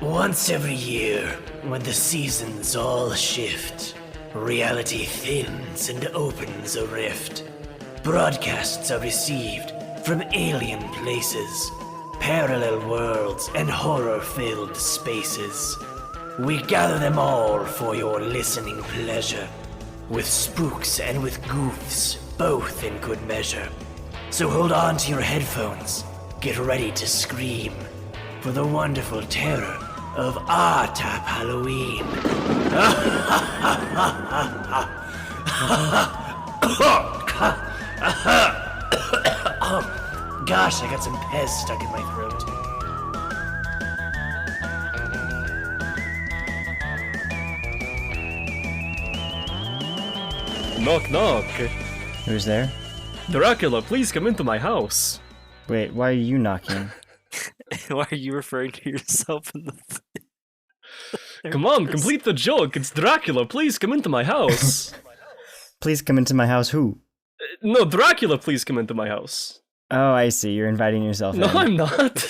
Once every year, when the seasons all shift, reality thins and opens a rift. Broadcasts are received from alien places, parallel worlds, and horror-filled spaces. We gather them all for your listening pleasure, with spooks and with goofs, both in good measure. So hold on to your headphones, get ready to scream, for the wonderful terror of R-Tap Halloween. Oh, gosh, I got some Pez stuck in my throat. Knock, knock. Who's there? Dracula, please come into my house. Wait, why are you knocking? Why are you referring to yourself in the... Come on, complete the joke. It's Dracula, please come into my house. Please come into my house, who? No, Dracula, please come into my house. Oh, I see, you're inviting yourself No, in. I'm not.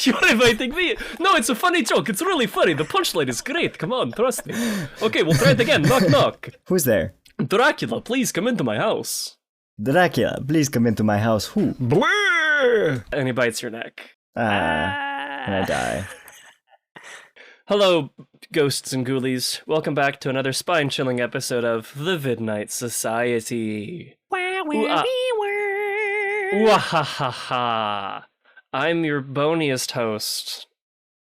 You're inviting me. No, it's a funny joke. It's really funny. The punchline is great. Come on, trust me. Okay, we'll try it again. Knock, knock. Who's there? Dracula, please come into my house. Dracula, please come into my house, who? Blur! And he bites your neck. And I die. Hello, ghosts and ghoulies. Welcome back to another spine-chilling episode of the Vidnight Society. Wahahaha. I'm your boniest host,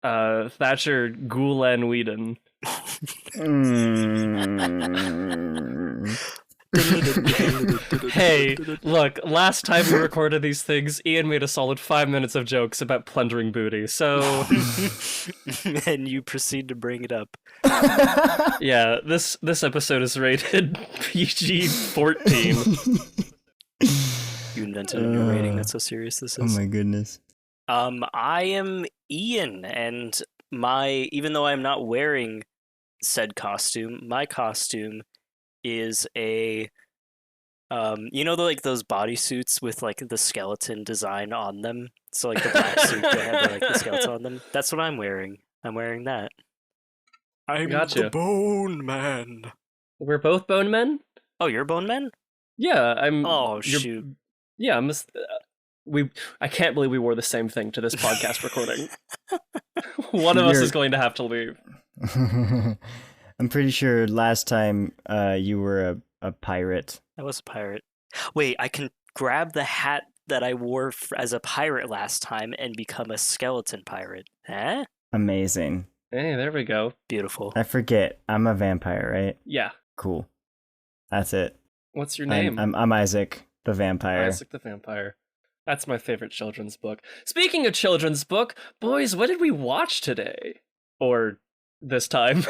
Thatcher Gulen Whedon. Hey, look, last time we recorded these things, Ian made a solid 5 minutes of jokes about plundering booty, so... And you proceed to bring it up. Yeah, this episode is rated PG-14. You invented a new rating, that's how serious this is. Oh my goodness. I am Ian, and even though I'm not wearing said costume, my costume is a, like those bodysuits with like the skeleton design on them. So like the black suit that have like the skeleton on them. That's what I'm wearing. I'm wearing that. I'm Gotcha. the Bone Man. We're both bone men? Oh, you're Bone Man? Yeah, I'm... Oh, shoot. Yeah, I can't believe we wore the same thing to this podcast recording. One of us is going to have to leave. I'm pretty sure last time you were a pirate. I was a pirate. Wait, I can grab the hat that I wore as a pirate last time and become a skeleton pirate. Huh? Amazing. Hey, there we go. Beautiful. I forget, I'm a vampire, right? Yeah. Cool. That's it. What's your name? I'm Isaac, the vampire. Isaac the Vampire. That's my favorite children's book. Speaking of children's book, boys, what did we watch today? Or this time?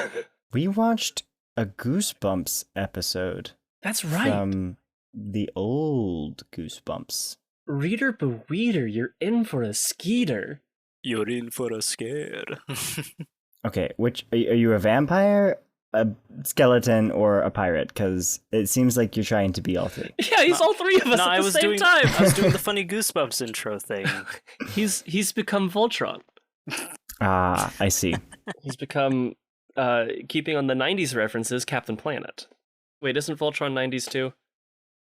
We watched a Goosebumps episode. That's right. From the old Goosebumps. Reader Beweeder, you're in for a skeeter. You're in for a scare. Okay, which are you a vampire, a skeleton, or a pirate? Because it seems like you're trying to be all three. Yeah, he's all three of us at the same time. I was doing the funny Goosebumps intro thing. He's become Voltron. Ah, I see. He's become, keeping on the 90s references, Captain Planet. Wait, isn't Voltron 90s too?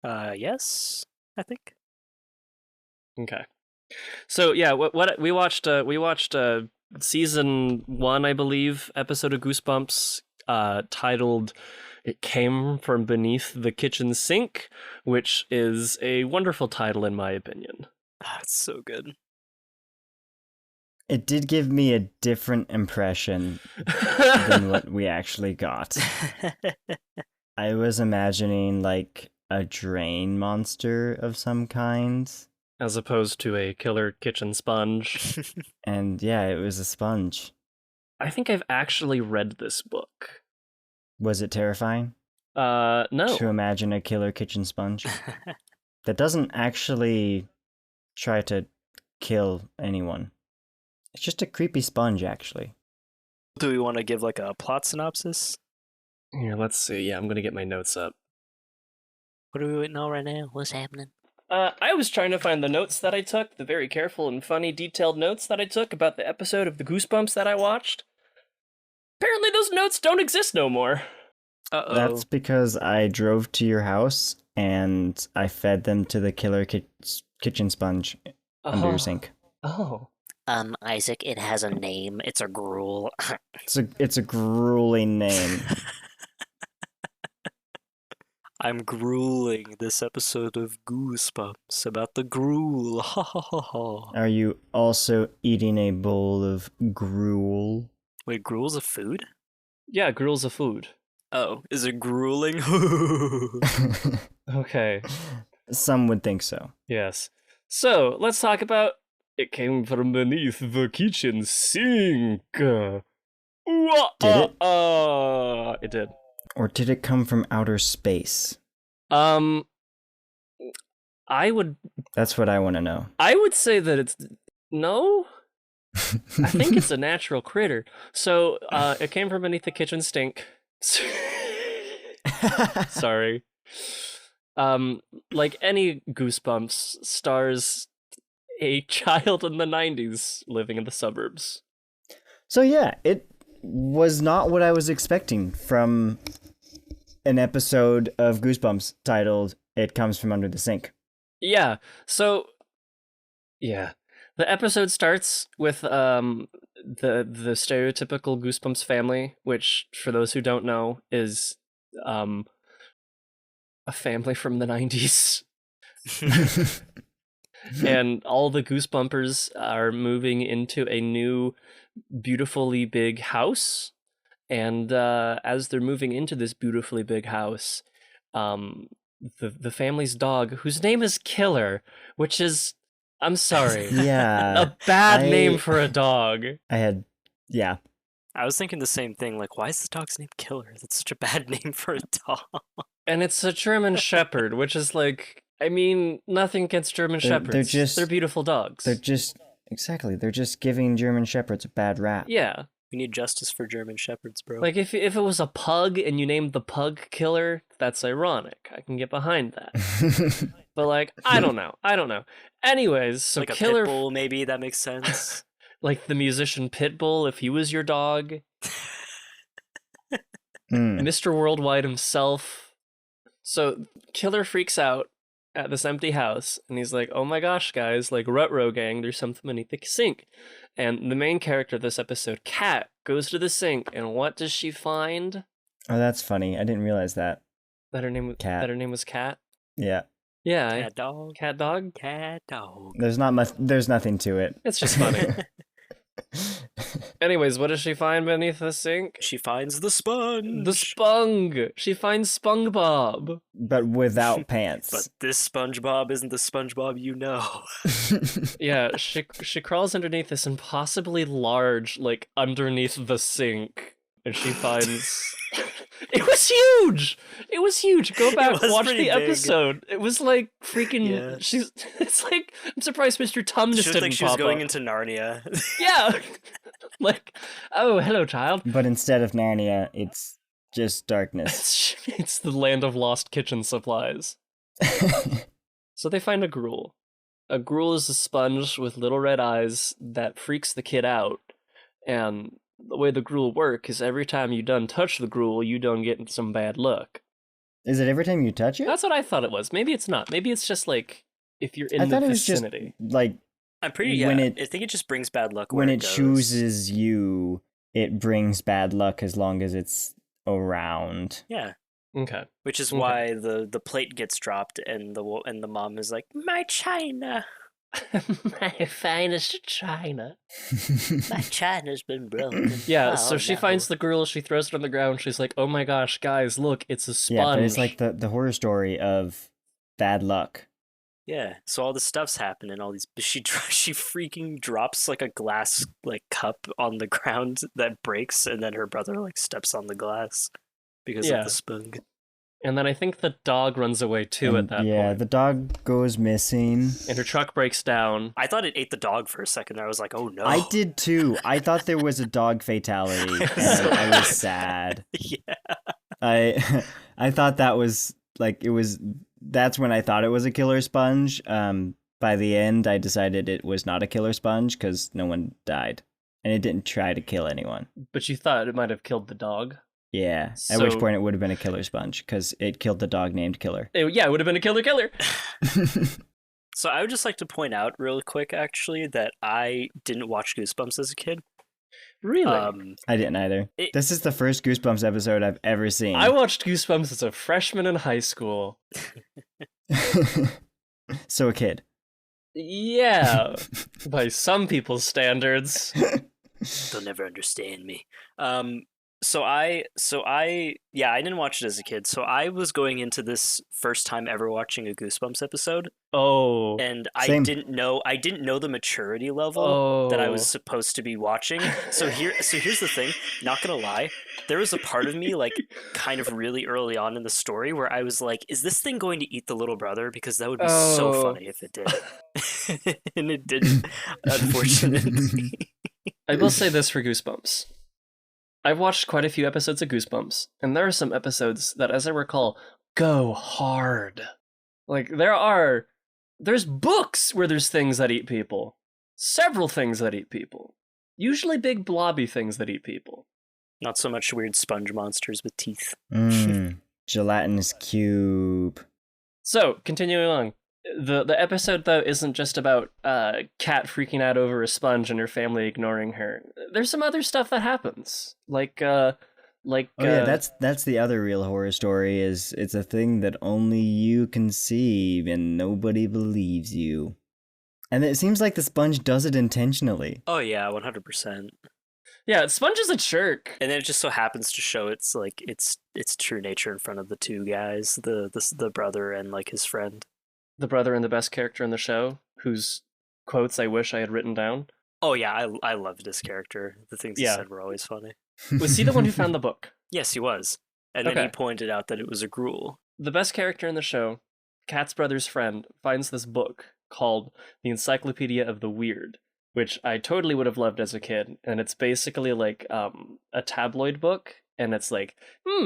Yes, I think. Okay. So yeah, what we watched season 1, I believe, episode of Goosebumps, titled "It Came from Beneath the Kitchen Sink," which is a wonderful title in my opinion. It's so good. It did give me a different impression than what we actually got. I was imagining like a drain monster of some kind. As opposed to a killer kitchen sponge. And yeah, it was a sponge. I think I've actually read this book. Was it terrifying? No. To imagine a killer kitchen sponge that doesn't actually try to kill anyone. It's just a creepy sponge, actually. Do we want to give like a plot synopsis? Here, let's see. Yeah, I'm gonna get my notes up. What are we waiting on right now? What's happening? I was trying to find the notes that I took, the very careful and funny, detailed notes that I took about the episode of the Goosebumps that I watched. Apparently those notes don't exist no more. Uh-oh. That's because I drove to your house and I fed them to the killer kitchen sponge under your sink. Oh. Isaac, it has a name. It's a gruel. It's a grueling name. I'm grueling this episode of Goosebumps about the gruel. Ha ha ha ha. Are you also eating a bowl of gruel? Wait, gruel's a food? Yeah, gruel's a food. Oh, is it grueling? Okay. Some would think so. Yes. So, let's talk about it came from beneath the kitchen sink. Did it? It did. Or did it come from outer space? I would That's what I want to know. say that it's no. I think it's a natural critter. So, it came from beneath the kitchen sink. Sorry. Like any Goosebumps, stars a child in the 90s living in the suburbs. So yeah, it was not what I was expecting from an episode of Goosebumps titled "It Comes from Under the Sink." Yeah. So, yeah, the episode starts with the stereotypical Goosebumps family, which, for those who don't know, is a family from the 90s. And all the Goosebumpers are moving into a new, beautifully big house. And as they're moving into this beautifully big house, the family's dog, whose name is Killer, which is, I'm sorry, Yeah, a bad name for a dog. yeah. I was thinking the same thing. Like, why is the dog's name Killer? That's such a bad name for a dog. And it's a German Shepherd, which is like, I mean, nothing against German Shepherds. They're beautiful dogs. They're just giving German Shepherds a bad rap. Yeah. We need justice for German Shepherds, bro. Like, if it was a pug and you named the pug Killer, that's ironic. I can get behind that. But, like, I don't know. Anyways, so like a Killer... pit bull, maybe, that makes sense. Like the musician Pitbull, if he was your dog. Mr. Worldwide himself. So, Killer freaks out at this empty house, and he's like, oh my gosh, guys, like, Rutrow gang, there's something beneath the sink. And the main character of this episode, Kat, goes to the sink, and what does she find? Oh, that's funny. I didn't realize that. That her name was Kat? Yeah. Yeah. Cat dog. Cat dog? Cat dog. There's nothing to it. It's just funny. Anyways, what does she find beneath the sink? She finds the sponge. The spong! She finds SpongeBob. But without pants. But this SpongeBob isn't the SpongeBob you know. Yeah, she crawls underneath this impossibly large, like, underneath the sink. And she finds... It was huge! It was huge! Go back, watch the episode. It was like freaking... Yeah. It's like, I'm surprised Mr. Tum just didn't pop up. She was going into Narnia. Yeah! Like, oh, hello, child. But instead of Narnia, it's just darkness. It's the land of lost kitchen supplies. So they find a gruel. A gruel is a sponge with little red eyes that freaks the kid out. And the way the gruel work is every time you done touch the gruel, you done get some bad luck. Is it every time you touch it? That's what I thought it was. Maybe it's not. Maybe it's just like if you're in the vicinity. Like I'm pretty. I think it just brings bad luck when where it chooses you. It brings bad luck as long as it's around. Yeah. Okay. Which is why the plate gets dropped and the mom is like, my china. My finest china. My china's been broken. Yeah, so she finds the gruel, she throws it on the ground, she's like, oh my gosh, guys, look, it's a sponge. Yeah, but it's like the horror story of bad luck. Yeah, so all this stuff's happening, all these... She freaking drops, like, a glass, like, cup on the ground that breaks, and then her brother, like, steps on the glass because of the spunk. And then I think the dog runs away too at that point. Yeah, the dog goes missing. And her truck breaks down. I thought it ate the dog for a second. I was like, oh no. I did too. I thought there was a dog fatality. And I was sad. Yeah. I thought that was like it was that's when I thought it was a killer sponge. By the end, I decided it was not a killer sponge because no one died. And it didn't try to kill anyone. But you thought it might have killed the dog? Yeah, at which So- point it would have been a killer sponge because it killed the dog named Killer. It would have been a killer. So I would just like to point out real quick, actually, that I didn't watch Goosebumps as a kid. Really? I didn't either. It- This is the first Goosebumps episode I've ever seen. I watched Goosebumps as a freshman in high school. So a kid. Yeah, by some people's standards. They'll never understand me. I didn't watch it as a kid. So I was going into this first time ever watching a Goosebumps episode, Oh. and Same. I didn't know the maturity level that I was supposed to be watching. So here's the thing, not gonna lie, there was a part of me, like, kind of really early on in the story where I was like, is this thing going to eat the little brother? Because that would be so funny if it did. And it didn't, unfortunately. I will say this for Goosebumps. I've watched quite a few episodes of Goosebumps, and there are some episodes that, as I recall, go hard. Like, there's books where there's things that eat people. Several things that eat people. Usually big blobby things that eat people. Not so much weird sponge monsters with teeth. Gelatinous cube. So, continuing along. The episode, though, isn't just about Kat freaking out over a sponge and her family ignoring her. There's some other stuff that happens. Yeah, That's the other real horror story. Is it's a thing that only you can see and nobody believes you. And it seems like the sponge does it intentionally. Oh yeah, 100%. Yeah, Sponge is a jerk. And then it just so happens to show its true nature in front of the two guys, the brother and like his friend. The brother and the best character in the show, whose quotes I wish I had written down. Oh yeah, I loved this character. The things he said were always funny. Was he the one who found the book? Yes, he was. And then he Okay. pointed out that it was a Grool. The best character in the show, Kat's brother's friend, finds this book called The Encyclopedia of the Weird, which I totally would have loved as a kid. And it's basically like a tabloid book. And it's like,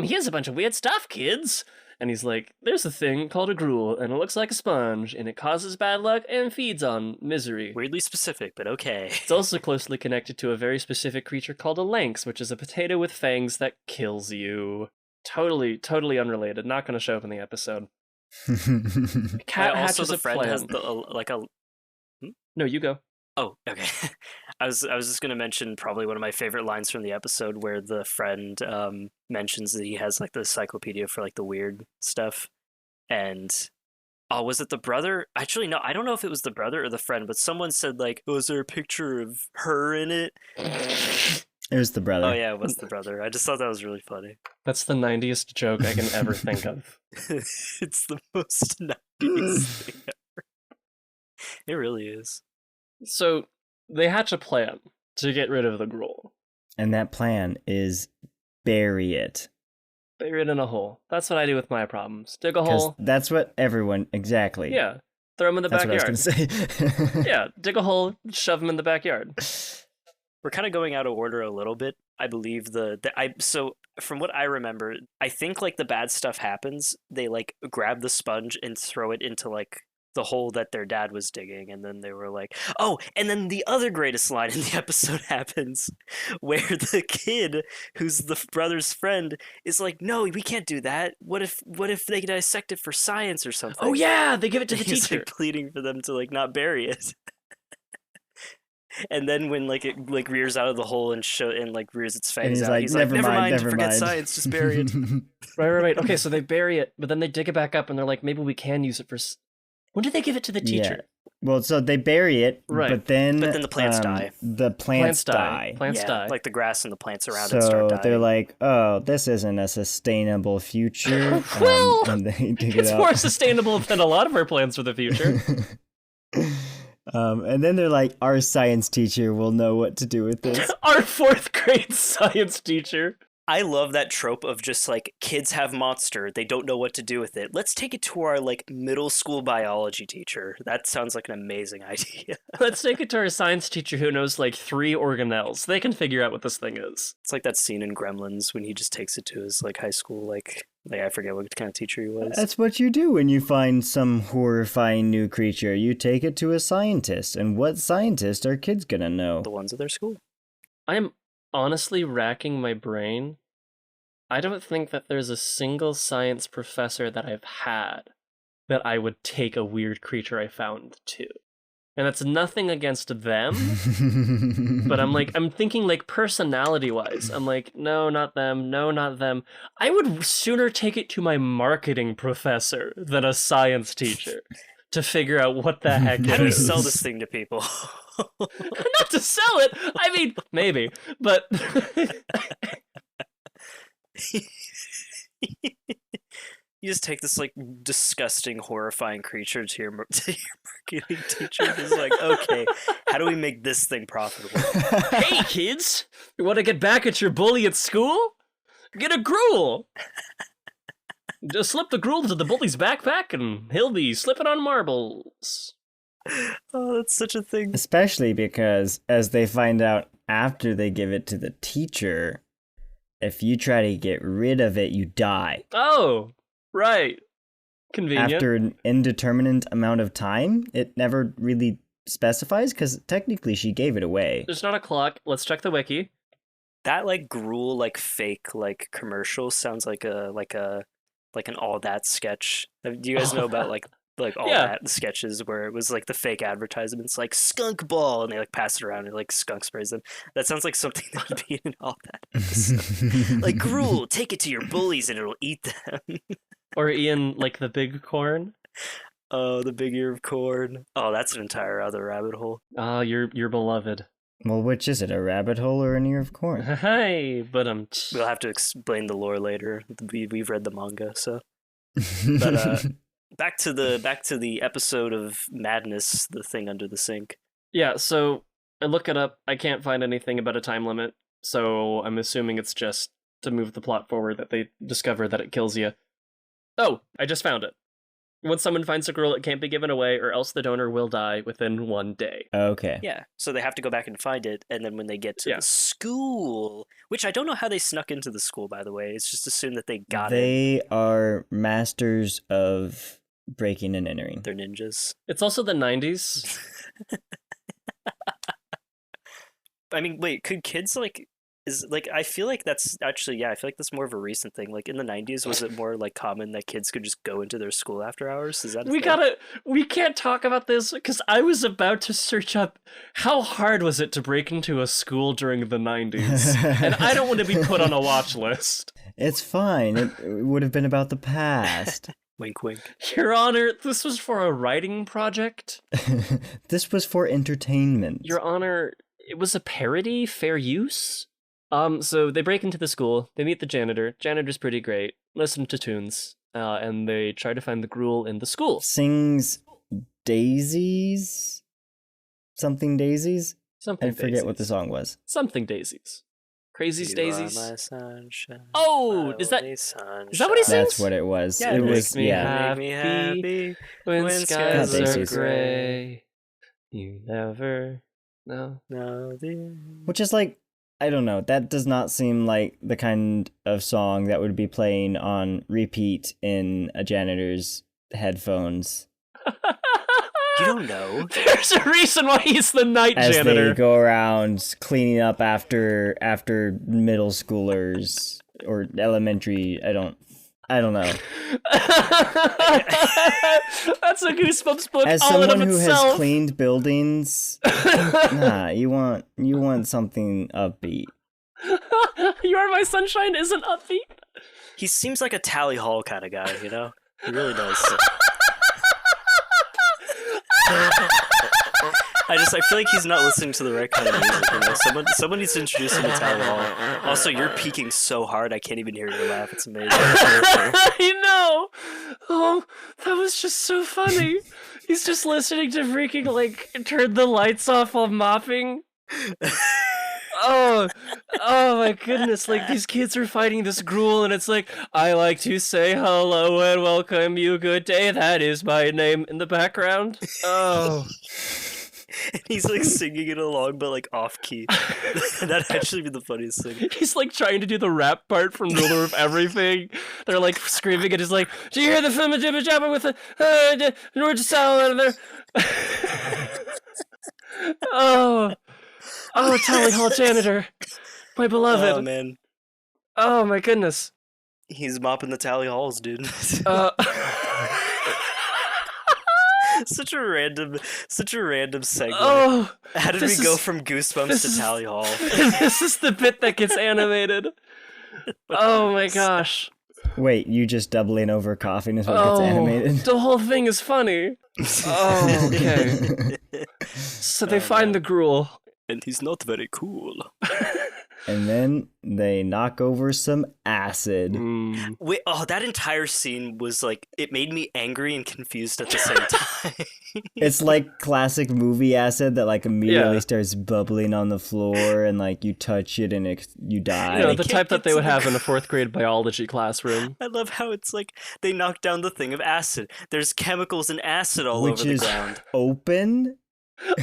here's a bunch of weird stuff, kids. And he's like, there's a thing called a Grool, and it looks like a sponge, and it causes bad luck and feeds on misery. Weirdly specific, but okay. It's also closely connected to a very specific creature called a lynx, which is a potato with fangs that kills you. Totally unrelated. Not going to show up in the episode. Cat Also, hatches the a friend plan. has No, you go. Oh, okay. I was just gonna mention probably one of my favorite lines from the episode where the friend mentions that he has like the encyclopedia for like the weird stuff, and was it the brother? Actually, no, I don't know if it was the brother or the friend, but someone said like, "Oh, is there a picture of her in it?" It was the brother. Oh yeah, it was the brother. I just thought that was really funny. That's the 90st joke I can ever think of. It's the most 90s thing ever. It really is. So, they hatch a plan to get rid of the Grool. And that plan is bury it. Bury it in a hole. That's what I do with my problems. Dig a 'Cause hole. that's what everyone, exactly. Yeah. Throw them in the That's backyard. what I was going to say. Yeah, dig a hole, shove them in the backyard. We're kind of going out of order a little bit. I believe so from what I remember, I think like the bad stuff happens. They like grab the sponge and throw it into like the hole that their dad was digging, and then they were like, oh, and then the other greatest line in the episode happens where the kid who's the brother's friend is like, no, we can't do that. What if they dissect it for science or something? Oh yeah, they give it to the He's teacher. like pleading for them to like not bury it. And then when like it like rears out of the hole and like rears its And fangs he's out, like, he's like, never mind, never forget mind. science, just bury it. Right. Okay, so they bury it, but then they dig it back up, and they're like, maybe we can use it for. When did they give it to the teacher? Yeah. Well, so they bury it, Right. but then the plants die. The plants die. Plants Yeah, die. like the grass and the plants around it start So dying. they're like, oh, this isn't a sustainable future. Well, and they dig it it's up. more sustainable than a lot of our plans for the future. And then they're like, our science teacher will know what to do with this. Our 4th grade science teacher. I love that trope of just like kids have monster, they don't know what to do with it. Let's take it to our like middle school biology teacher. That sounds like an amazing idea. Let's take it to our science teacher who knows like 3 organelles. They can figure out what this thing is. It's like that scene in Gremlins when he just takes it to his like high school like I forget what kind of teacher he was. That's what you do when you find some horrifying new creature. You take it to a scientist. And what scientist are kids gonna know? The ones at their school. I'm honestly racking my brain. I don't think that there's a single science professor that I've had that I would take a weird creature I found to. And that's nothing against them, but I'm thinking like personality-wise. I'm like, no, not them, no, not them. I would sooner take it to my marketing professor than a science teacher to figure out what the heck it is. How do we sell this thing to people? Not to sell it! I mean, maybe, but... You just take this like disgusting, horrifying creature to your marketing teacher. It's like, okay, how do we make this thing profitable? Hey kids, you want to get back at your bully at school? Get a Grool. Just slip the Grool into the bully's backpack, and he'll be slipping on marbles. Oh, that's such a thing. Especially because, as they find out after they give it to the teacher, if you try to get rid of it, you die. Oh, right. Convenient. After an indeterminate amount of time, it never really specifies, because technically she gave it away. There's not a clock. Let's check the wiki. That like Gruul like fake like commercial sounds like an All That sketch. Do you guys know about like All That sketches where it was like the fake advertisements like skunk ball and they like pass it around and like skunk sprays them? That sounds like something that would be in All That episode. Like Gruul, take it to your bullies and it'll eat them. Or Ian, like the big corn. Oh, the big ear of corn. Oh, that's an entire other rabbit hole. Ah, your beloved. Well, which is it, a rabbit hole or an ear of corn? Hey, but We'll have to explain the lore later. We've read the manga, so. But back to the episode of Madness, the thing under the sink. Yeah, so I look it up. I can't find anything about a time limit, so I'm assuming it's just to move the plot forward that they discover that it kills you. Oh, I just found it. Once someone finds a girl, it can't be given away, or else the donor will die within 1 day. Okay. Yeah, so they have to go back and find it, and then when they get to the school, which I don't know how they snuck into the school, by the way. It's just assumed that they got it. They are masters of breaking and entering. They're ninjas. It's also the 90s. I mean, wait, could kids I feel like that's actually, I feel like that's more of a recent thing. Like in the 90s, was it more like common that kids could just go into their school after hours? Is that a thing? We can't talk about this because I was about to search up how hard was it to break into a school during the 90s, and I don't want to be put on a watch list. It's fine. It would have been about the past. Wink, wink. Your Honor, this was for a writing project. This was for entertainment. Your Honor, it was a parody, fair use? So they break into the school, they meet the janitor. Janitor's pretty great, listen to tunes, and they try to find the Grool in the school. Sings daisies? Something daisies? Something I forget daisies. what the song was. Something daisies. Crazy's daisies. You are my sunshine, Oh, my is that only what he sunshine. sings? That's what it was. Yeah, it it was, Make me yeah. Make me happy when when skies skies are are gray. You never know. No, Which is like, I don't know, that does not seem like the kind of song that would be playing on repeat in a janitor's headphones. you don't know. There's a reason why he's the night As janitor. they go around cleaning up after middle schoolers or elementary, I don't know. That's a Goosebumps book As all in someone of who itself. has cleaned buildings, nah, you want something upbeat. You Are My Sunshine isn't upbeat. He seems like a Tally Hall kind of guy, you know? He really does. I feel like he's not listening to the right kind of music, you know? Someone needs to introduce him to Tally Hall. Also, you're peaking so hard, I can't even hear your laugh. It's amazing. I know. Oh, that was just so funny. He's just listening to freaking, like, turn the lights off while mopping. oh my goodness, like these kids are fighting this Grool and it's like, I like to say hello and welcome you, good day, that is my name in the background. Oh. And he's like singing it along, but like off key. That'd actually be the funniest thing. He's like trying to do the rap part from Ruler of Everything. They're like screaming and he's like, do you hear the film Jibba Jabba with the North Salad there? Oh, Tally Hall Janitor, my beloved. Oh man, oh my goodness. He's mopping the tally halls, dude. Such a random segment. Oh, how did we go from Goosebumps to Tally Hall? This is the bit that gets animated. Oh my gosh. Wait, you just doubling over coughing is what gets animated? The whole thing is funny. Oh, okay. So they find the Grool. And he's not very cool. And then they knock over some acid. Wait, that entire scene was like, it made me angry and confused at the same time. It's like classic movie acid that like immediately starts bubbling on the floor and like you touch it and you die. You know, the type that they would have in a 4th grade biology classroom. I love how it's like they knock down the thing of acid. There's chemicals and acid all over the ground. Open.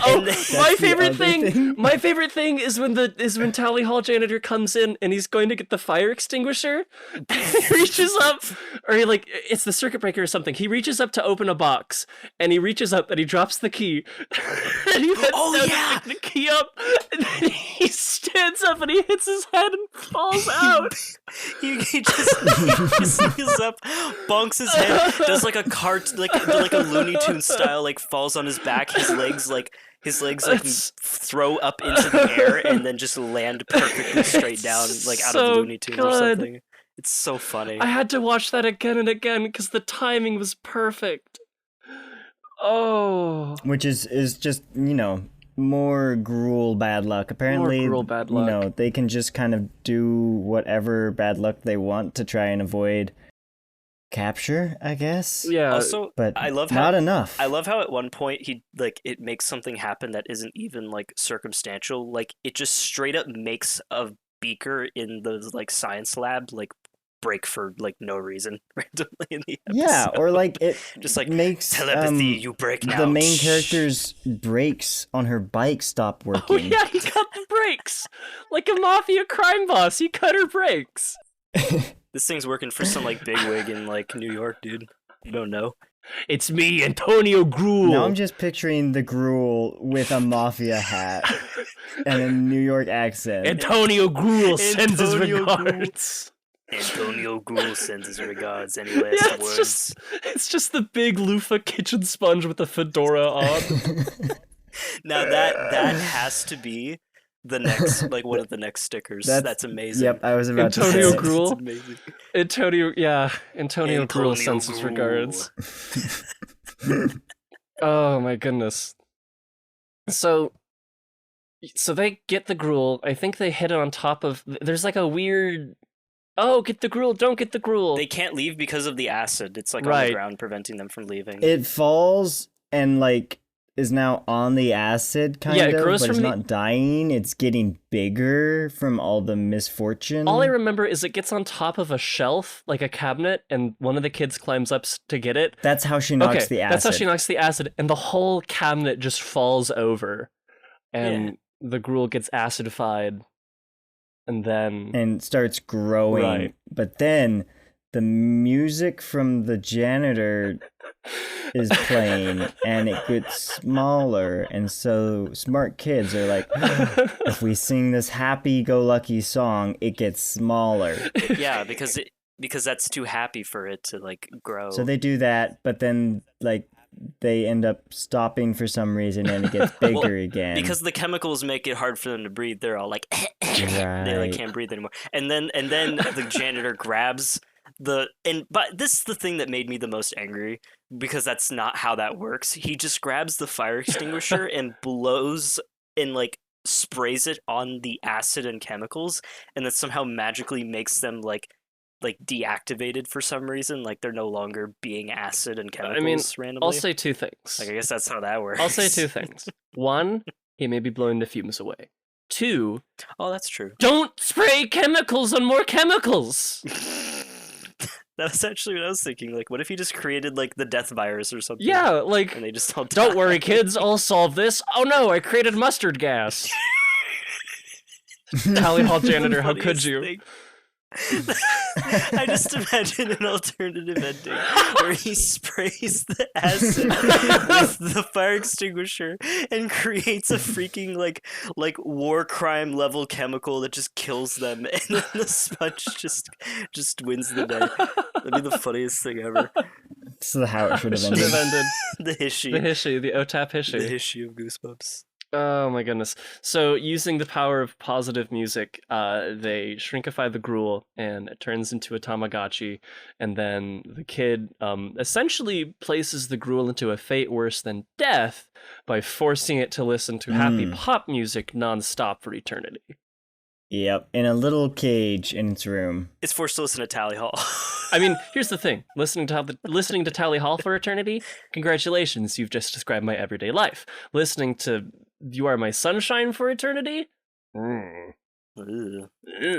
Oh, my favorite thing is when Tally Hall Janitor comes in and he's going to get the fire extinguisher. He reaches up, or it's the circuit breaker or something. He reaches up to open a box, and he reaches up and he drops the key. And he bends down to pick the key up, and then he stands up and he hits his head and falls out. He just sneaks up, bonks his head, does like a like a Looney Tunes style, like falls on his back, his legs throw up into the air and then just land perfectly straight down, like out of Looney Tunes or something. It's so funny. I had to watch that again and again because the timing was perfect. Oh, which is just more Gruul bad luck. Apparently, more Gruul bad luck. They can just kind of do whatever bad luck they want to try and avoid capture, I guess. Yeah. Also, but I love not enough. I love how at one point it makes something happen that isn't even like circumstantial. Like it just straight up makes a beaker in the like science lab like break for like no reason randomly in the episode. Yeah, or like it just like makes telepathy. You break now. The main character's brakes on her bike stop working. Oh yeah, he cut the brakes like a mafia crime boss. He cut her brakes. This thing's working for some like bigwig in like New York, dude. You don't know. It's me, Antonio Grool. Now I'm just picturing the Gruul with a mafia hat and a New York accent. Antonio Grool sends his regards. Antonio Grool sends his regards. Any last words? It's just the big loofah kitchen sponge with the fedora on. Now that has to be the next, like one of the next stickers. That's amazing. Yep, I was about to say Antonio it. Grool. That's amazing. Antonio Grool sends his regards. Oh my goodness. So they get the Grool. I think they hit it on top of. There's like a weird. Oh, get the Grool! Don't get the Grool! They can't leave because of the acid. It's like on the ground, preventing them from leaving. It falls and like is now on the acid, kind of, grows but from it's not dying. It's getting bigger from all the misfortune. All I remember is it gets on top of a shelf, like a cabinet, and one of the kids climbs up to get it. That's how she knocks the acid. That's how she knocks the acid, and the whole cabinet just falls over, and the Grool gets acidified, and starts growing. Right. But then the music from the janitor is playing and it gets smaller, and so smart kids are like, if we sing this happy-go-lucky song, it gets smaller. Yeah, because that's too happy for it to like grow. So they do that, but then like they end up stopping for some reason and it gets bigger again. Because the chemicals make it hard for them to breathe. They're all like right. They like can't breathe anymore. And then the janitor grabs but this is the thing that made me the most angry, because that's not how that works. He just grabs the fire extinguisher and blows and like sprays it on the acid and chemicals, and that somehow magically makes them like deactivated for some reason, like they're no longer being acid and chemicals randomly. I'll say two things. Like, I guess that's how that works. I'll say two things. One, he may be blowing the fumes away. 2, Oh, that's true. don't spray chemicals on more chemicals. That was actually what I was thinking. Like, what if he just created like the death virus or something? Yeah, like, And they just all don't died? worry, kids, I'll solve this. Oh no, I created mustard gas. Tally Hall Janitor, how could Funniest you? thing. I just imagine an alternative ending where he sprays the acid with the fire extinguisher and creates a freaking like war crime level chemical that just kills them, and then the sponge just wins the day. That'd be the funniest thing ever. This is how it should have Should have ended. ended. The Hishi. The OTAP Hishi. The Hishi of Goosebumps. Oh my goodness. So using the power of positive music, they shrinkify the Grool and it turns into a Tamagotchi, and then the kid essentially places the Grool into a fate worse than death by forcing it to listen to happy pop music nonstop for eternity. Yep, in a little cage in its room. It's forced to listen to Tally Hall. I mean, here's the thing. Listening to Tally Hall for eternity, congratulations, you've just described my everyday life. Listening to You Are My Sunshine for eternity? Ugh. I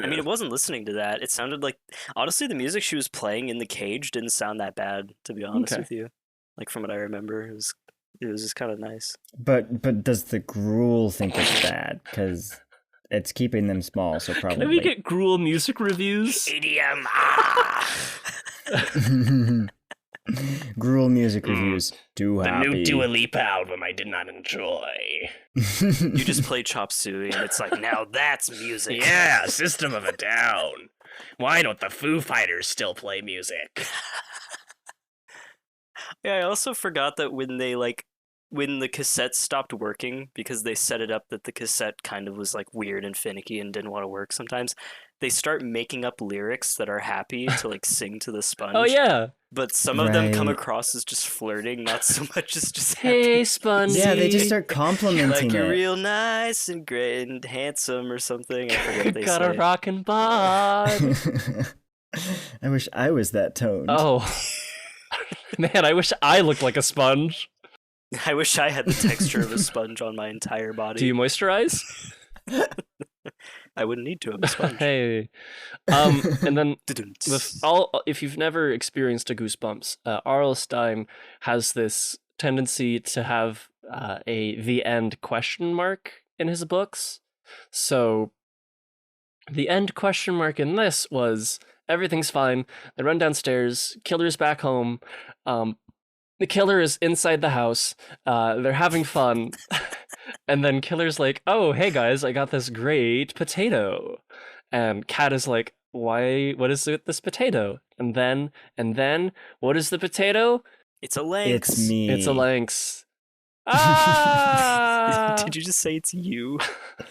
mean, it wasn't listening to that. It sounded like, honestly, the music she was playing in the cage didn't sound that bad, to be honest Okay. with you. Like, from what I remember, it was just kind of nice. But does the Gruul think it's bad? Because it's keeping them small, so probably. Can we get Gruul music reviews? EDM. Gruul music reviews. Too happy. Lipa album I did not enjoy. You just play Chop Suey, and it's like, now that's music. Yeah, System of a Down. Why don't the Foo Fighters still play music? Yeah, I also forgot that when the cassette stopped working, because they set it up that the cassette kind of was like weird and finicky and didn't want to work sometimes, they start making up lyrics that are happy to like sing to the sponge. Oh yeah. But some of them come Right. across as just flirting, not so much as just Hey, happy. Spongy. Yeah, they just start complimenting Like, you're it. real nice and great and handsome or something. I forget what they Got say. a rockin' bod. I wish I was that toned. Oh. Man, I wish I looked like a sponge. I wish I had the texture of a sponge on my entire body. Do you moisturize? I wouldn't need to have a sponge. Hey. And then Dudum. if you've never experienced a Goosebumps, R.L. Stine has this tendency to have a the end question mark in his books. So the end question mark in this was everything's fine. They run downstairs. Killer's back home. The killer is inside the house. They're having fun. And then Killer's like, oh, hey guys, I got this great potato. And Kat is like, why, what is it, this potato? And then, what is the potato? It's a lynx. It's me. It's a lynx. Ah! Did you just say it's you?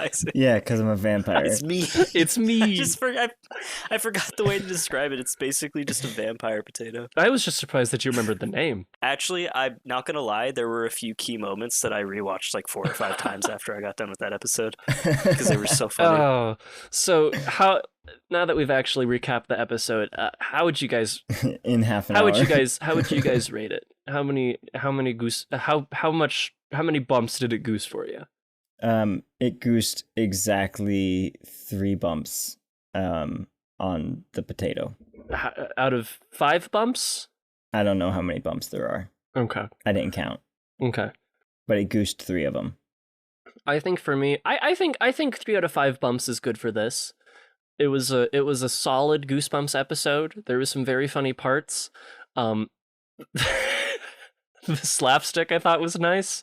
I said, Yeah, because I'm a vampire. it's me. It's me. I forgot the way to describe it. It's basically just a vampire potato. I was just surprised that you remembered the name. Actually, I'm not gonna lie. There were a few key moments that I rewatched like 4 or 5 times after I got done with that episode because they were so funny. Oh, so now that we've actually recapped the episode, how would you guys In half an how hour. would you guys rate it? How many bumps did it goose for you? It goosed exactly 3 bumps on the potato. Out of 5 bumps? I don't know how many bumps there are. Okay. I didn't count, Okay. but it goosed 3 of them. I think for me, I think 3 out of 5 bumps is good for this. It was a solid Goosebumps episode. There was some very funny parts. The slapstick I thought was nice,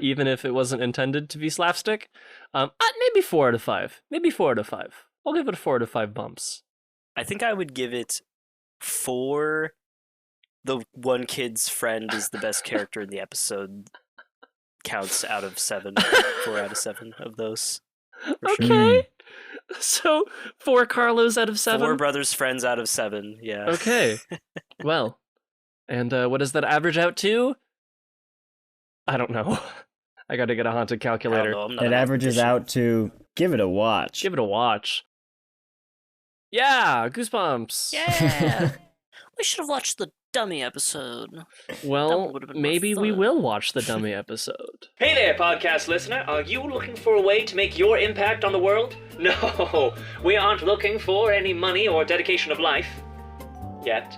even if it wasn't intended to be slapstick. Maybe 4 out of 5. Maybe 4 out of 5. I'll give it 4 out of 5 bumps. I think I would give it 4. The one kid's friend is the best character in the episode. Counts out of 7. 4 out of 7 of those. For sure. Okay. So 4 Carlos out of 7. 4 brothers' friends out of 7. Yeah. Okay. Well, and what does that average out to? I don't know. I got to get a haunted I don't calculator. know, I'm not It a averages mathematician. out to give it a watch. Give it a watch. Yeah, Goosebumps. Yeah. We should have watched the dummy episode. Well, would've been more maybe we fun. will watch the dummy episode. Hey there, podcast listener. Are you looking for a way to make your impact on the world? No, we aren't looking for any money or dedication of life. Yet.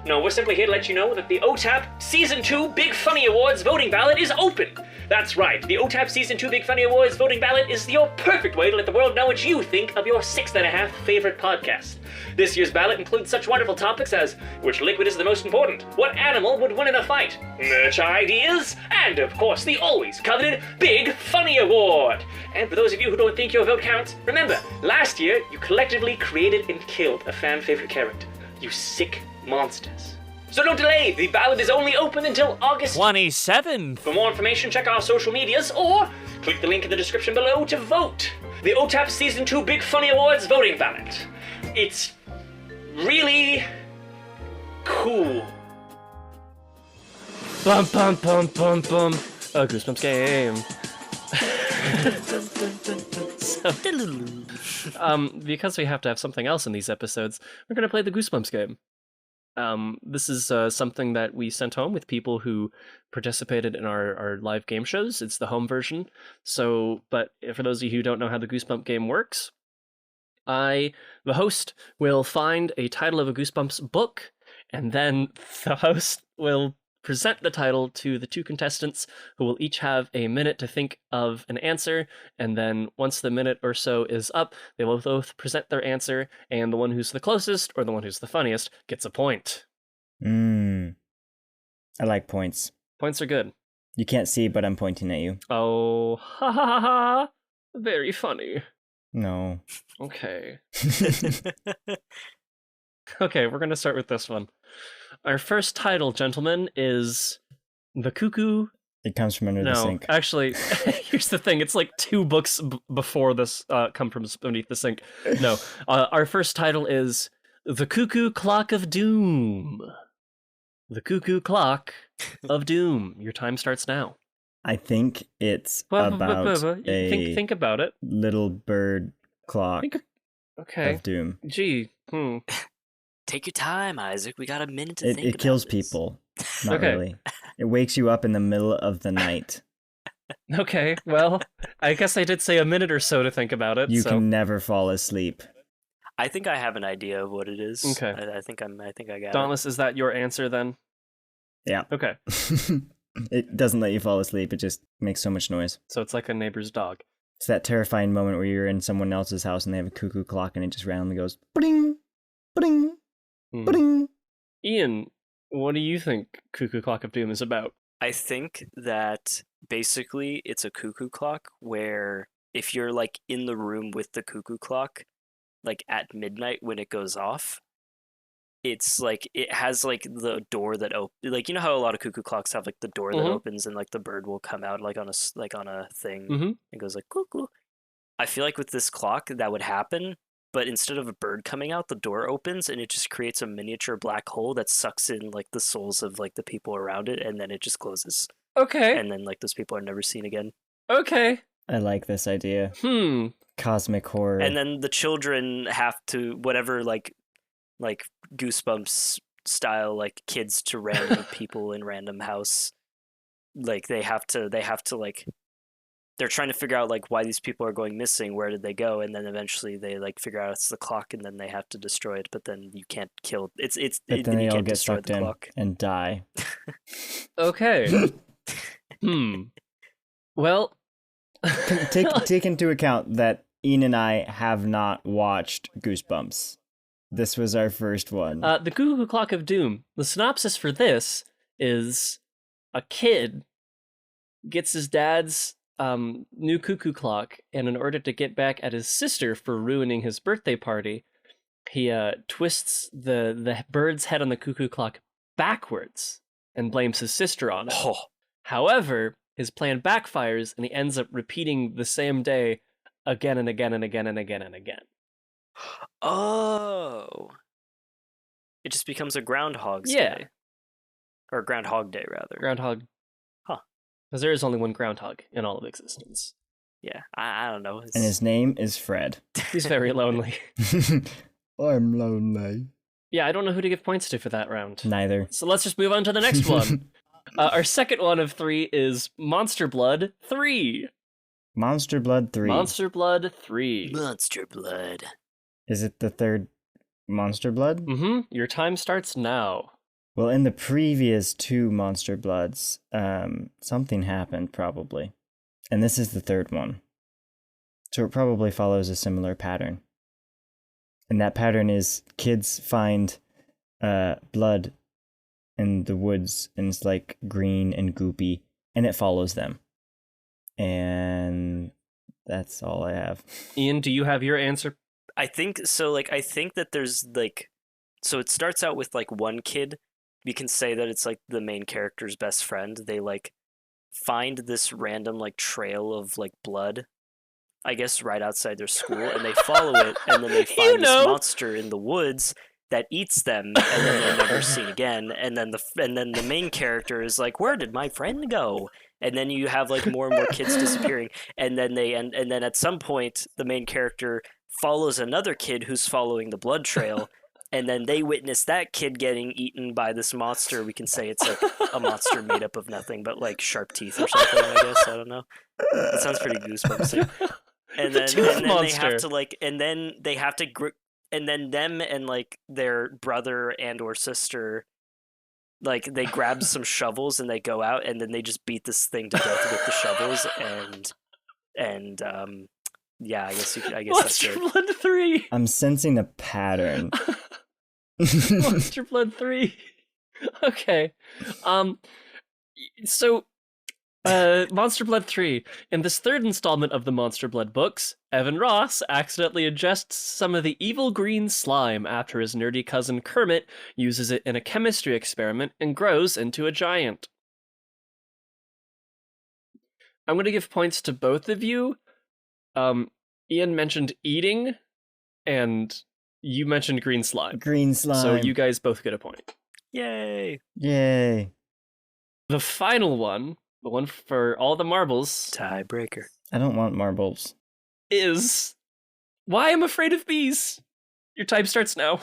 No, we're simply here to let you know that the OTAP Season 2 Big Funny Awards voting ballot is open. That's right, the OTAP Season 2 Big Funny Awards voting ballot is your perfect way to let the world know what you think of your 6.5 favorite podcast. This year's ballot includes such wonderful topics as which liquid is the most important, what animal would win in a fight, merch ideas, and of course the always coveted Big Funny Award. And for those of you who don't think your vote counts, remember, last year you collectively created and killed a fan favorite character. You sick monsters. So don't delay, the ballot is only open until August 27th. For more information, check our social medias or click the link in the description below to vote. The OTAP Season 2 Big Funny Awards voting ballot. It's really cool. Bum bum bum bum bum. A Goosebumps game. Because we have to have something else in these episodes, we're gonna play the Goosebumps game. This is something that we sent home with people who participated in our live game shows. It's the home version. So, but for those of you who don't know how the Goosebump game works, the host, will find a title of a Goosebumps book, and then the host will present the title to the two contestants, who will each have a minute to think of an answer, and then once the minute or so is up, they will both present their answer, and the one who's the closest, or the one who's the funniest, gets a point. I like points. Points are good. You can't see, but I'm pointing at you. Oh, ha ha ha ha! Very funny. No. Okay. Okay, we're gonna start with this one. Our first title, gentlemen, is The Cuckoo. It comes from under the sink. Actually, here's the thing. It's like two books before this come from beneath the sink. No, our first title is The Cuckoo Clock of Doom. The Cuckoo Clock of Doom. Your time starts now. I think it's about a Think about it. little bird clock Okay. of doom. Gee. Take your time, Isaac. We got a minute to think It about kills this. people. Not Okay. really. It wakes you up in the middle of the night. Okay, well, I guess I did say a minute or so to think about it. You so. can never fall asleep. I think I have an idea of what it is. Okay. I think I got it. Dauntless, is that your answer then? Yeah. Okay, It doesn't let you fall asleep. It just makes so much noise. so it's like a neighbor's dog. It's that terrifying moment where you're in someone else's house and they have a cuckoo clock and it just randomly goes bling, bling, Hmm. bling. Ian, what do you think Cuckoo Clock of Doom is about? I think that basically it's a cuckoo clock where if you're like in the room with the cuckoo clock, like at midnight when it goes off, it's like it has like the door that like, you know how a lot of cuckoo clocks have like the door that Mhm. opens and like the bird will come out like on a thing. Mm-hmm. It goes like cuckoo. I feel like with this clock that would happen, but instead of a bird coming out, the door opens and it just creates a miniature black hole that sucks in like the souls of like the people around it, and then it just closes, Okay, and then like those people are never seen again. okay. I like this idea. Hmm. Cosmic horror. And then the children have to whatever like Goosebumps style, like kids to random people in random house, like they have to like, they're trying to figure out like why these people are going missing, where did they go, and then eventually they like figure out it's the clock, and then they have to destroy it, but then you can't kill but then then they you all can't get destroy sucked the in clock. and die. Okay. Well, Take into account that Ian and I have not watched Goosebumps. This was our first one. The Cuckoo Clock of Doom. The synopsis for this is a kid gets his dad's new cuckoo clock, and in order to get back at his sister for ruining his birthday party, he twists the bird's head on the cuckoo clock backwards and blames his sister on it. Oh, However, his plan backfires, and he ends up repeating the same day again and again and again and again and again. oh, it just becomes a Groundhog's Yeah. Day, or Groundhog Day rather. Groundhog. Huh. Because there is only one groundhog in all of existence. Yeah, I don't know. And his name is Fred. He's very lonely. I'm lonely. Yeah, I don't know who to give points to for that round. Neither. So let's just move on to the next one. Our second one of 3 is Monster Blood 3. Monster Blood 3. Monster Blood 3. Monster blood. Is it the third Monster Blood? Mm-hmm. Your time starts now. Well, in the previous 2 Monster Bloods, something happened, probably. And this is the third one. So it probably follows a similar pattern. And that pattern is kids find blood in the woods, and it's like green and goopy, and it follows them. And that's all I have. Ian, do you have your answer? I think so. Like, I think that there's like, so it starts out with like one kid. We can say that it's like the main character's best friend. They like find this random like trail of like blood, I guess, right outside their school, and they follow it, and then they find this monster in the woods that eats them, and then they're never seen again. And then the main character is like, "Where did my friend go?" And then you have like more and more kids disappearing, and then and then at some point the main character follows another kid who's following the blood trail, and then they witness that kid getting eaten by this monster. We can say it's like a monster made up of nothing but like sharp teeth or something, I guess. I don't know. That sounds pretty Goosebumps. And then they have to like, and then they have to, and then them and like their brother and or sister, like they grab some shovels and they go out, and then they just beat this thing to death with the shovels, and yeah, I guess that's Monster it. Blood 3. I'm sensing a pattern. Monster Blood 3. Okay. So Monster Blood 3. In this third installment of the Monster Blood books, Evan Ross accidentally ingests some of the evil green slime after his nerdy cousin Kermit uses it in a chemistry experiment and grows into a giant. I'm going to give points to both of you. Ian mentioned eating, and you mentioned green slime. Green slime. So you guys both get a point. Yay! Yay. The final one, the one for all the marbles, Tiebreaker. I don't want marbles. is Why I'm Afraid of Bees. Your time starts now.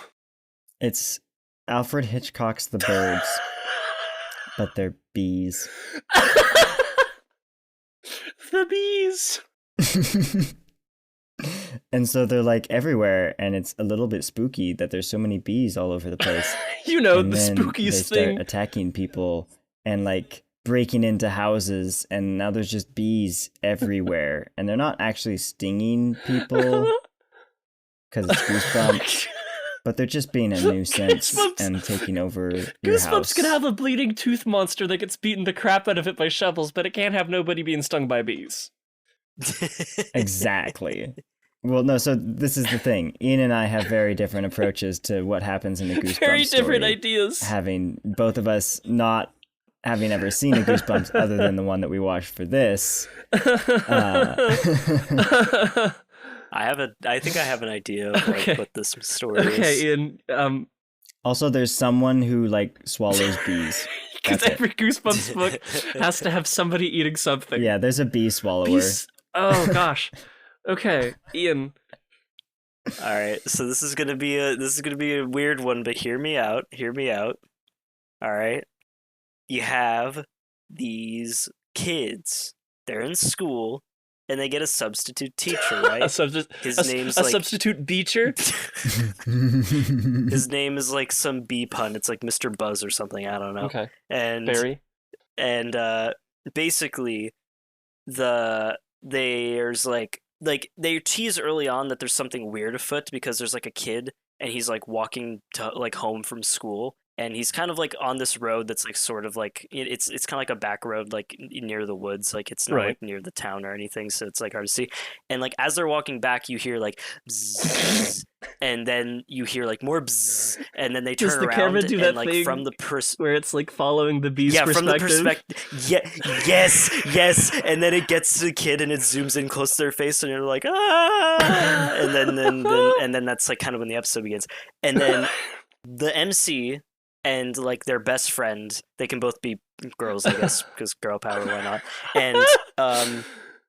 It's Alfred Hitchcock's The Birds, but they're bees. The bees. And so they're like everywhere, and it's a little bit spooky that there's so many bees all over the place. You know, And the then spookiest they thing. start attacking people and like breaking into houses, and now there's just bees everywhere, and they're not actually stinging people because it's Goosebumps, but they're just being a nuisance Goosebumps. and taking over your Goosebumps house. can have a bleeding tooth monster that gets beaten the crap out of it by shovels, but it can't have nobody being stung by bees. Exactly. Well, no, so this is the thing. Ian and I have very different approaches to what happens in a Goosebumps Very different story, ideas. having both of us not having ever seen a Goosebumps other than the one that we watched for this. I think I have an idea of like, Okay. what this story is. Okay, Ian. Also, there's someone who like swallows bees. Because That's it. every Goosebumps book has to have somebody eating something. Yeah, there's a bee swallower. Bees. Oh gosh. Okay, Ian. All right, so this is gonna be a weird one, but hear me out. Hear me out. All right, you have these kids. They're in school, and they get a substitute teacher, right? His name's a like substitute beacher. his name is like some bee pun. It's like Mr. Buzz or something. I don't know. Okay. And Barry. and basically there's like they tease early on that there's something weird afoot because there's like a kid and he's like walking to like home from school, and he's kind of like on this road that's like sort of like it's kind of like a back road, like near the woods, like it's not Right. like near the town or anything, so it's like hard to see. And like as they're walking back, you hear like bzzz, and then you hear like more bzzz, and then they Does turn the around camera do that and like thing from the where it's like following the bee's yeah, perspective? from the perspective. Yeah, yes, and then it gets to the kid and it zooms in close to their face, and you're like, ah, and then that's like kind of when the episode begins, and then the MC and like their best friend, they can both be girls, I guess, because girl power, why not? And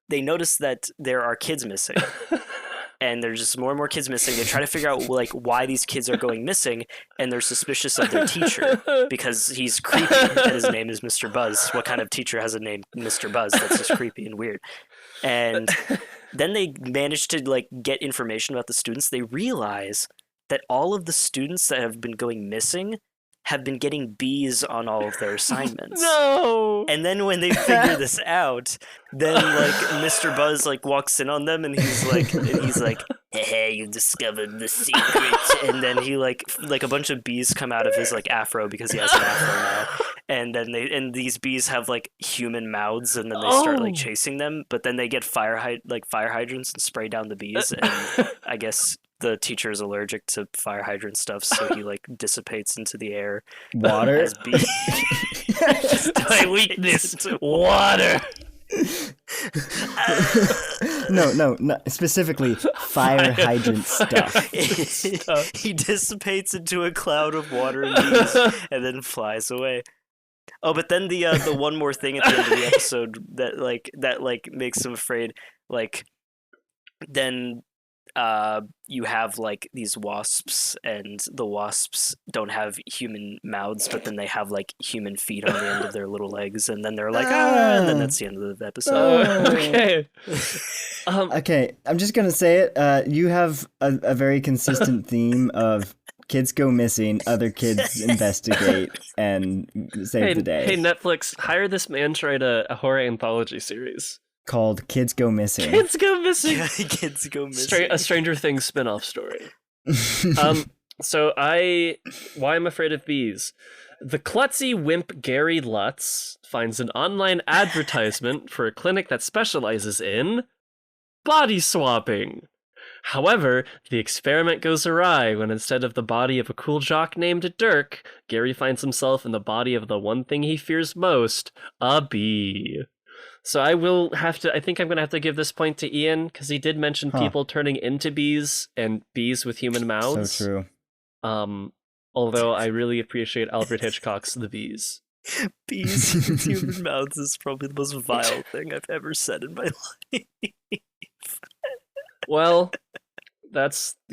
they notice that there are kids missing, and there's just more and more kids missing. They try to figure out like why these kids are going missing, and they're suspicious of their teacher because he's creepy and his name is Mr. Buzz. What kind of teacher has a name Mr. Buzz? That's just creepy and weird. And then they manage to like get information about the students. They realize that all of the students that have been going missing have been getting B's on all of their assignments. No. And then when they figure this out, then like Mr. Buzz like walks in on them and he's like, hey, you discovered the secret. And then he like a bunch of bees come out of his like afro because he has an afro now. And then these bees have like human mouths, and then they start like chasing them. But then they get fire hydrants and spray down the bees. And I guess the teacher is allergic to fire hydrant stuff, so he like dissipates into the air. Water? As bees. My weakness, water. No, specifically fire hydrant stuff. He dissipates into a cloud of water and bees, and then flies away. Oh, but then the one more thing at the end of the episode that makes him afraid. Like, then you have like these wasps, and the wasps don't have human mouths, but then they have like human feet on the end of their little legs, and then they're like and then that's the end of the episode. Okay. Okay, I'm just gonna say it. You have a very consistent theme of kids go missing, other kids investigate, and save the day. Hey, Netflix, hire this man to write a horror anthology series. Called Kids Go Missing. Kids Go Missing! Kids go missing. A Stranger Things spin-off story. Why I'm afraid of bees. The klutzy wimp Gary Lutz finds an online advertisement for a clinic that specializes in body swapping. However, the experiment goes awry when instead of the body of a cool jock named Dirk, Gary finds himself in the body of the one thing he fears most, a bee. So I think I'm going to have to give this point to Ian, because he did mention people turning into bees and bees with human mouths. So true. Although I really appreciate Alfred Hitchcock's The Bees. Bees with human mouths is probably the most vile thing I've ever said in my life. Well,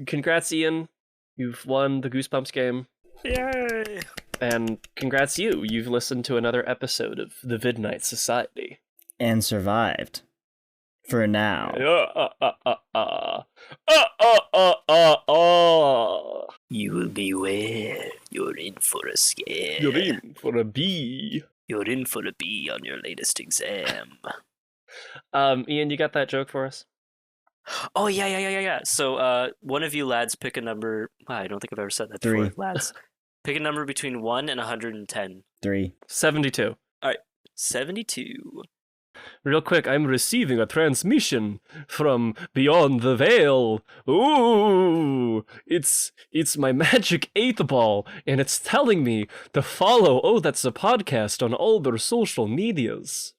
congrats, Ian. You've won the Goosebumps game. Yay! And congrats you've listened to another episode of the Vidnight Society. And survived. For now. You will beware. You're in for a scare. You're in for a bee. You're in for a bee on your latest exam. Ian, you got that joke for us? Oh, yeah. So, one of you lads pick a number. I don't think I've ever said that before. 3. Lads, pick a number between 1 and 110. 3. 72. All right, 72. Real quick, I'm receiving a transmission from beyond the veil. Ooh, it's my magic 8-ball, and it's telling me to follow Oh That's a Podcast on all their social medias.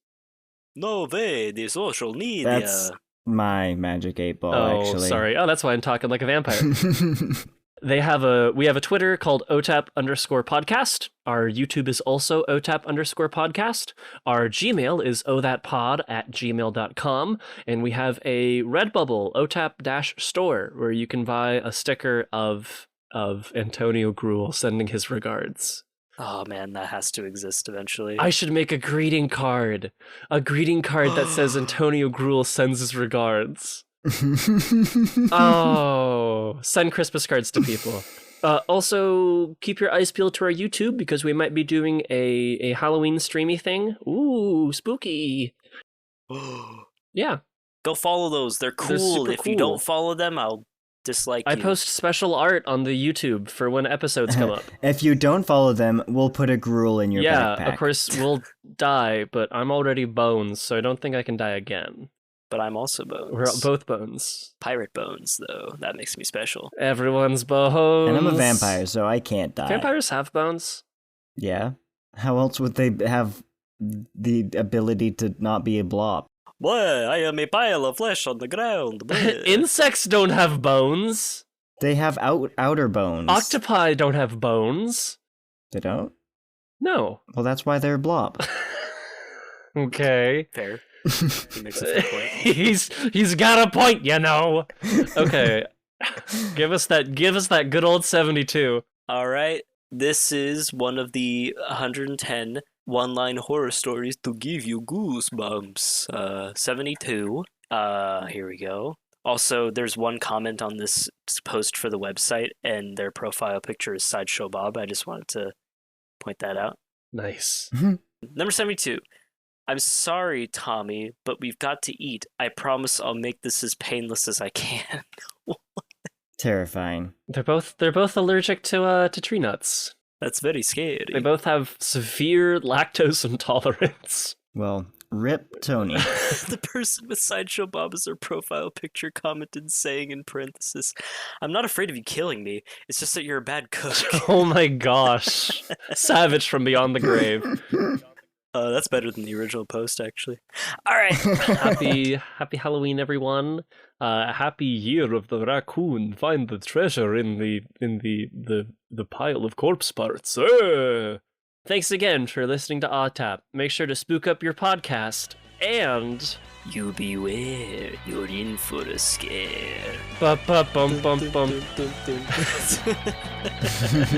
No way, the social media. That's my magic 8-ball, actually. Oh, sorry. Oh, that's why I'm talking like a vampire. We have a Twitter called OTAP_podcast. Our YouTube is also OTAP_podcast. Our Gmail is othatpod@gmail.com. And we have a Redbubble OTAP-store where you can buy a sticker of Antonio Gruel sending his regards. Oh man, that has to exist eventually. I should make a greeting card. A greeting card that says Antonio Gruel sends his regards. Oh, send Christmas cards to people. Also, keep your eyes peeled to our YouTube, because we might be doing a Halloween streamy thing. Ooh, spooky. Yeah. Go follow those. They're cool. super If you cool. don't follow them, I'll dislike I you. post special art on the YouTube for when episodes come up. If you don't follow them, we'll put a gruel in your backpack. Yeah, of course, we'll die, but I'm already Bones, so I don't think I can die again. But I'm also Bones. We're both Bones. Pirate Bones, though. That makes me special. Everyone's Bones. And I'm a vampire, so I can't die. Vampires have bones. Yeah. How else would they have the ability to not be a blob? Boy, I am a pile of flesh on the ground. Insects don't have bones. They have outer bones. Octopi don't have bones. They don't? No. Well, that's why they're a blob. Okay. Fair. He makes a fair point. He's got a point, you know. Okay. Give us that good old 72. All right. This is one of the 110 one-line horror stories to give you goosebumps. 72. Here we go. Also, there's one comment on this post for the website, and their profile picture is Sideshow Bob. I just wanted to point that out. Nice. Number 72. I'm sorry, Tommy, but we've got to eat. I promise I'll make this as painless as I can. Terrifying. They're both allergic to tree nuts. That's very scary. They both have severe lactose intolerance. Well, rip Tony. The person with Sideshow Bob as their profile picture commented saying in parenthesis, I'm not afraid of you killing me. It's just that you're a bad cook. Oh my gosh. Savage from beyond the grave. That's better than the original post, actually. All right. Happy Halloween, everyone. Happy year of the raccoon. Find the treasure in the pile of corpse parts. Thanks again for listening to OddTap. Make sure to spook up your podcast and You beware, you're in for a scare. bum bum bum bum.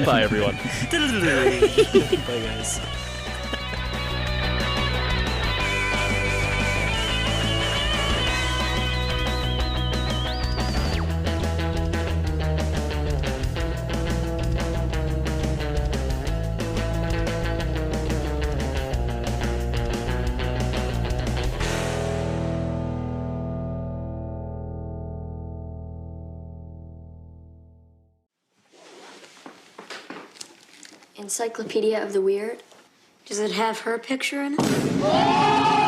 Bye everyone. Bye guys. Encyclopedia of the Weird? Does it have her picture in it?